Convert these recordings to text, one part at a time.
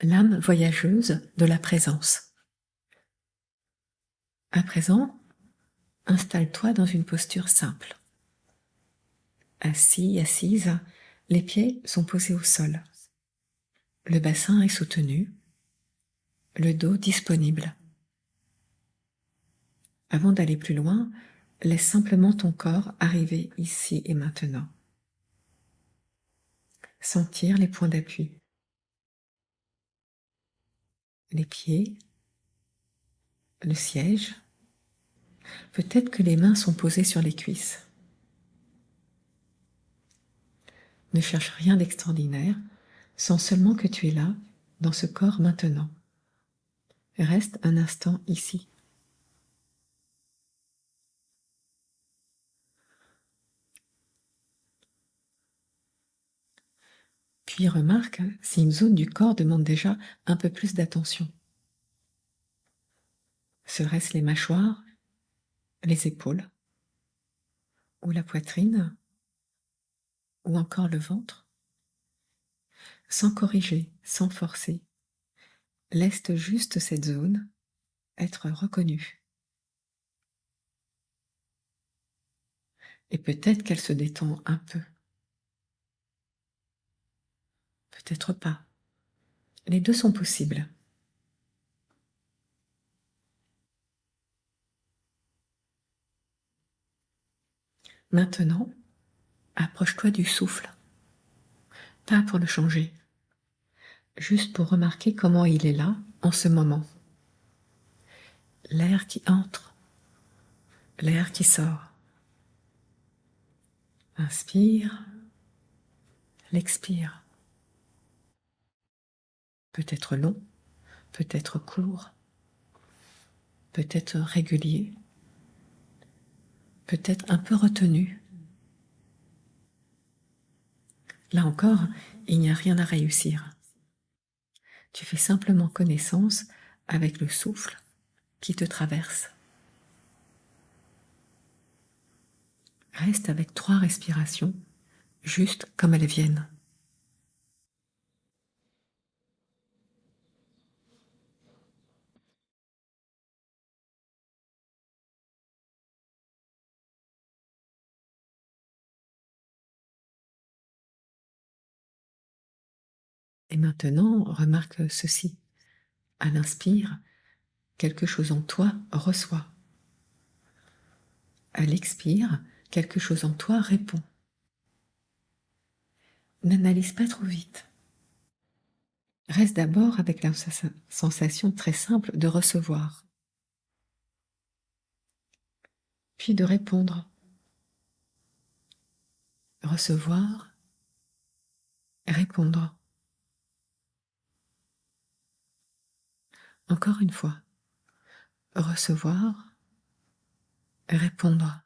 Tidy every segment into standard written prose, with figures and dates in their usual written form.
l'âme voyageuse de la présence. À présent, installe-toi dans une posture simple. Assis, assise, les pieds sont posés au sol. Le bassin est soutenu, le dos disponible. Avant d'aller plus loin, laisse simplement ton corps arriver ici et maintenant. Sentir les points d'appui. Les pieds, le siège. Peut-être que les mains sont posées sur les cuisses. Ne cherche rien d'extraordinaire, sens seulement que tu es là, dans ce corps maintenant. Reste un instant ici. Puis remarque si une zone du corps demande déjà un peu plus d'attention. Serait-ce les mâchoires, les épaules, ou la poitrine, ou encore le ventre? Sans corriger, sans forcer, laisse juste cette zone être reconnue. Et peut-être qu'elle se détend un peu. Peut-être pas. Les deux sont possibles. Maintenant, approche-toi du souffle. Pas pour le changer, juste pour remarquer comment il est là en ce moment. L'air qui entre, l'air qui sort. Inspire, l'expire. Peut-être long, peut-être court, peut-être régulier, peut-être un peu retenu. Là encore, il n'y a rien à réussir. Tu fais simplement connaissance avec le souffle qui te traverse. Reste avec 3 respirations, juste comme elles viennent. Et maintenant, remarque ceci. À l'inspire, quelque chose en toi reçoit. À l'expire, quelque chose en toi répond. N'analyse pas trop vite. Reste d'abord avec la sensation très simple de recevoir, puis de répondre. Recevoir, répondre. Encore une fois. Recevoir, répondre.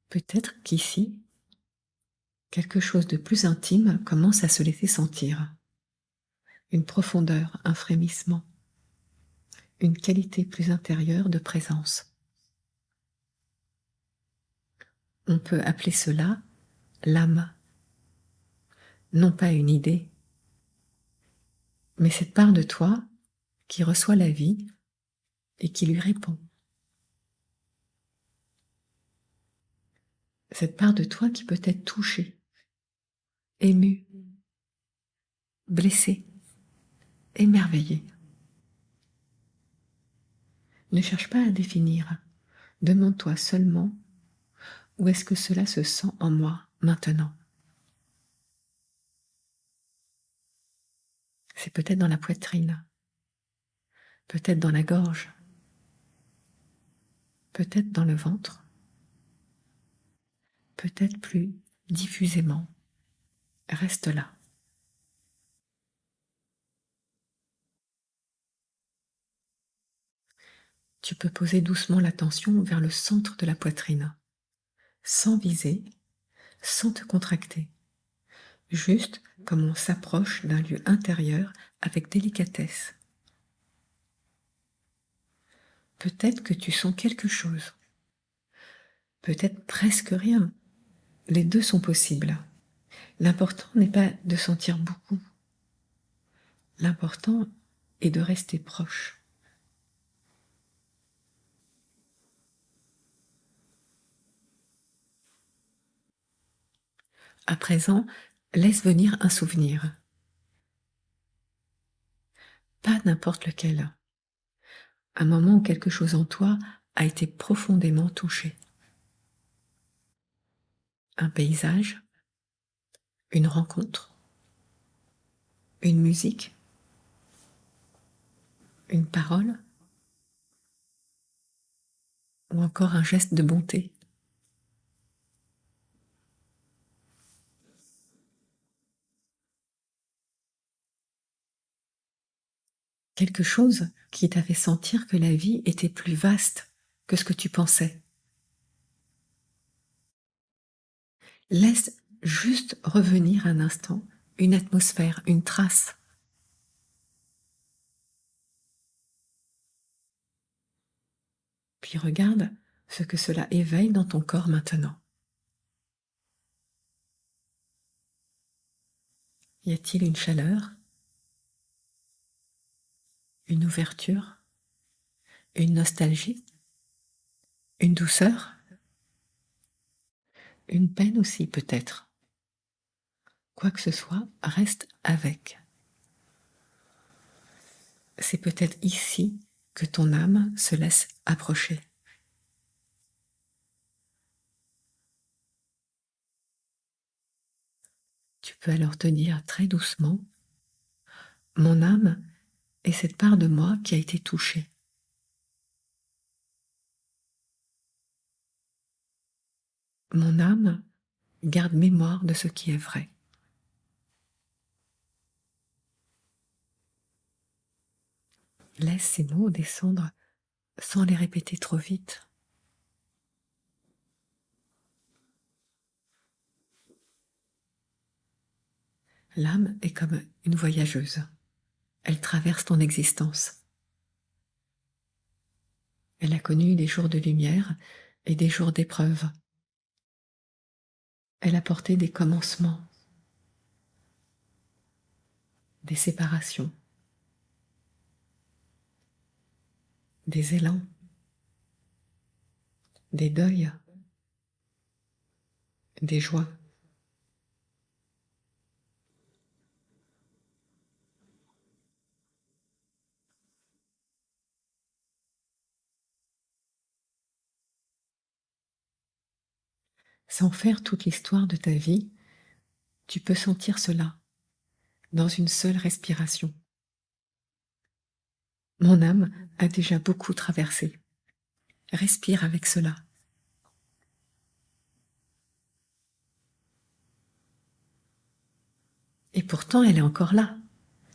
Peut-être qu'ici, quelque chose de plus intime commence à se laisser sentir. Une profondeur, un frémissement, une qualité plus intérieure de présence. On peut appeler cela l'âme. Non pas une idée, mais cette part de toi qui reçoit la vie et qui lui répond. Cette part de toi qui peut être touchée, émue, blessée, émerveillée. Ne cherche pas à définir. Demande-toi seulement où est-ce que cela se sent en moi maintenant. C'est peut-être dans la poitrine, peut-être dans la gorge, peut-être dans le ventre, peut-être plus diffusément. Reste là. Tu peux poser doucement l'attention vers le centre de la poitrine, sans viser, sans te contracter. Juste comme on s'approche d'un lieu intérieur avec délicatesse. Peut-être que tu sens quelque chose, peut-être presque rien, Les deux sont possibles. L'important n'est pas de sentir beaucoup. L'important est de rester proche. À présent, laisse venir un souvenir. Pas n'importe lequel. Un moment où quelque chose en toi a été profondément touché. Un paysage, une rencontre, une musique, une parole, ou encore un geste de bonté. Quelque chose qui t'a fait sentir que la vie était plus vaste que ce que tu pensais. Laisse juste revenir un instant une atmosphère, une trace. Puis regarde ce que cela éveille dans ton corps maintenant. Y a-t-il une chaleur, une ouverture, une nostalgie, une douceur, une peine aussi peut-être? Quoi que ce soit, reste avec. C'est peut-être ici que ton âme se laisse approcher. Tu peux alors te dire très doucement, mon âme est cette part de moi qui a été touchée. Mon âme garde mémoire de ce qui est vrai. Laisse ces mots descendre sans les répéter trop vite. L'âme est comme une voyageuse. Elle traverse ton existence. Elle a connu des jours de lumière et des jours d'épreuve. Elle a porté des commencements, des séparations, des élans, des deuils, des joies. Sans faire toute l'histoire de ta vie, tu peux sentir cela dans une seule respiration. Mon âme a déjà beaucoup traversé. Respire avec cela. Et pourtant, elle est encore là,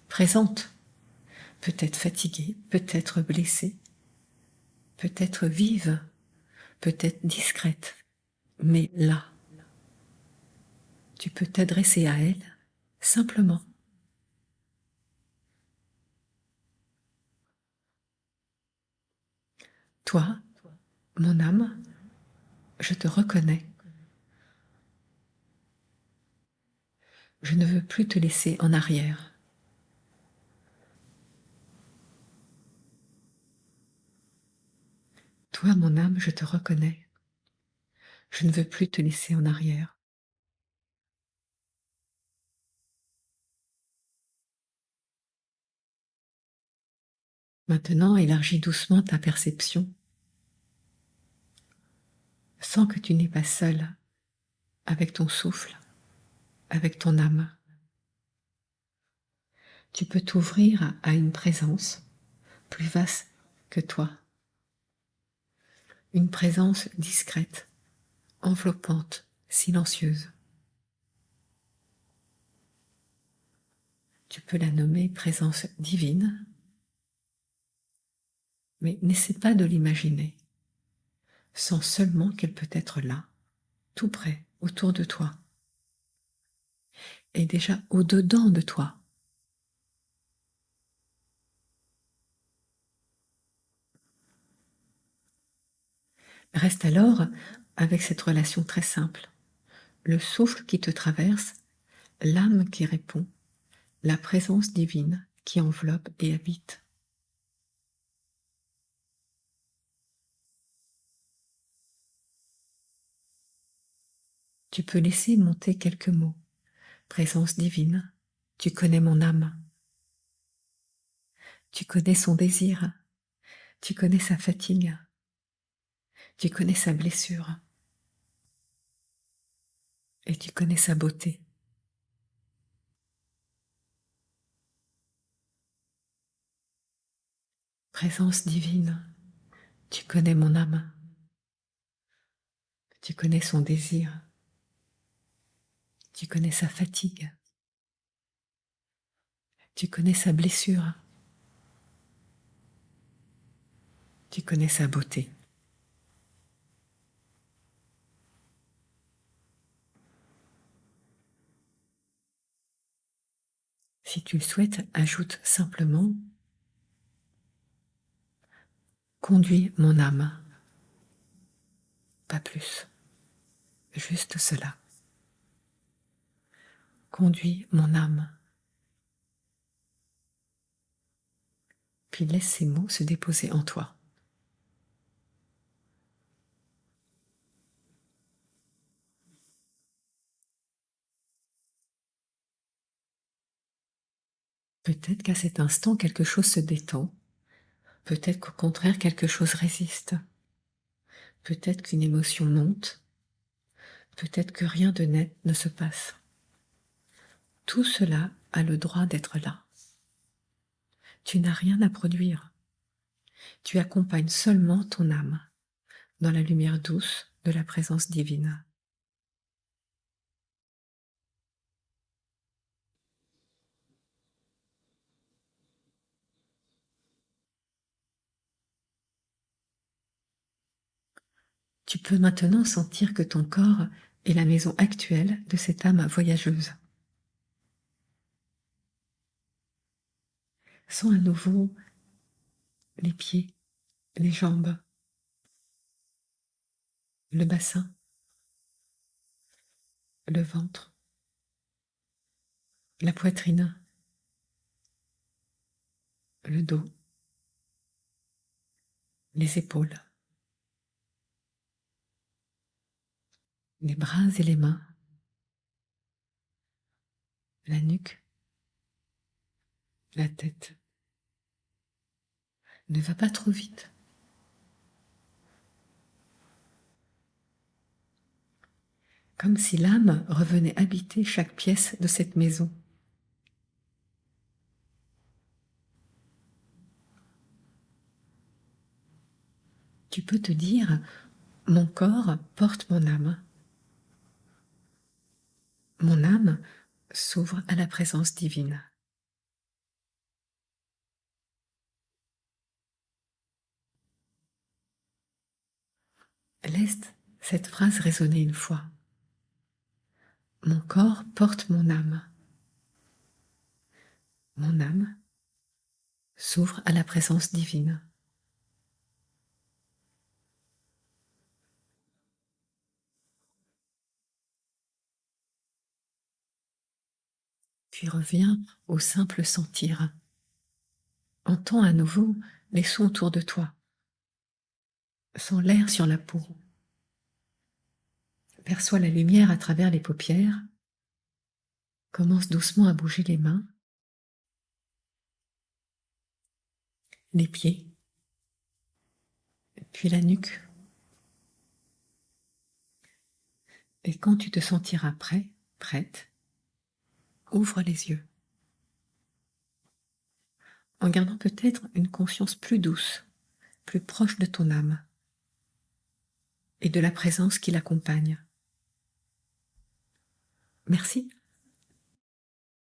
présente, peut-être fatiguée, peut-être blessée, peut-être vive, peut-être discrète, mais là. Tu peux t'adresser à elle simplement. Toi, mon âme, je te reconnais. Je ne veux plus te laisser en arrière. Toi, mon âme, je te reconnais. Je ne veux plus te laisser en arrière. Maintenant, élargis doucement ta perception. Sens que tu n'es pas seul avec ton souffle, avec ton âme. Tu peux t'ouvrir à une présence plus vaste que toi. Une présence discrète, enveloppante, silencieuse. Tu peux la nommer présence divine, mais n'essaie pas de l'imaginer. Sens seulement qu'elle peut être là, tout près, autour de toi, et déjà au-dedans de toi. Reste alors avec cette relation très simple. le souffle qui te traverse, l'âme qui répond, la présence divine qui enveloppe et habite. Tu peux laisser monter quelques mots. Présence divine, tu connais mon âme. Tu connais son désir. Tu connais sa fatigue. Tu connais sa blessure. Et tu connais sa beauté. Présence divine, tu connais mon âme. Tu connais son désir. Tu connais sa fatigue. Tu connais sa blessure. Tu connais sa beauté. Si tu le souhaites, ajoute simplement « Conduis mon âme ». Pas plus. Juste cela. Conduis mon âme. Puis laisse ces mots se déposer en toi. Peut-être qu'à cet instant, quelque chose se détend. Peut-être qu'au contraire, quelque chose résiste. Peut-être qu'une émotion monte. Peut-être que rien de net ne se passe. Tout cela a le droit d'être là. Tu n'as rien à produire. Tu accompagnes seulement ton âme dans la lumière douce de la présence divine. Tu peux maintenant sentir que ton corps est la maison actuelle de cette âme voyageuse. Sens à nouveau les pieds, les jambes, le bassin, le ventre, la poitrine, le dos, les épaules, les bras et les mains, la nuque, la tête. Ne va pas trop vite. Comme si l'âme revenait habiter chaque pièce de cette maison. Tu peux te dire, mon corps porte mon âme. Mon âme s'ouvre à la présence divine. Laisse cette phrase résonner une fois. Mon corps porte mon âme. Mon âme s'ouvre à la présence divine. Puis reviens au simple sentir. Entends à nouveau les sons autour de toi. Sens l'air sur la peau. Perçois la lumière à travers les paupières. Commence doucement à bouger les mains, les pieds, puis la nuque. Et quand tu te sentiras prêt, prête, ouvre les yeux. En gardant peut-être une conscience plus douce, plus proche de ton âme et de la présence qui l'accompagne. Merci.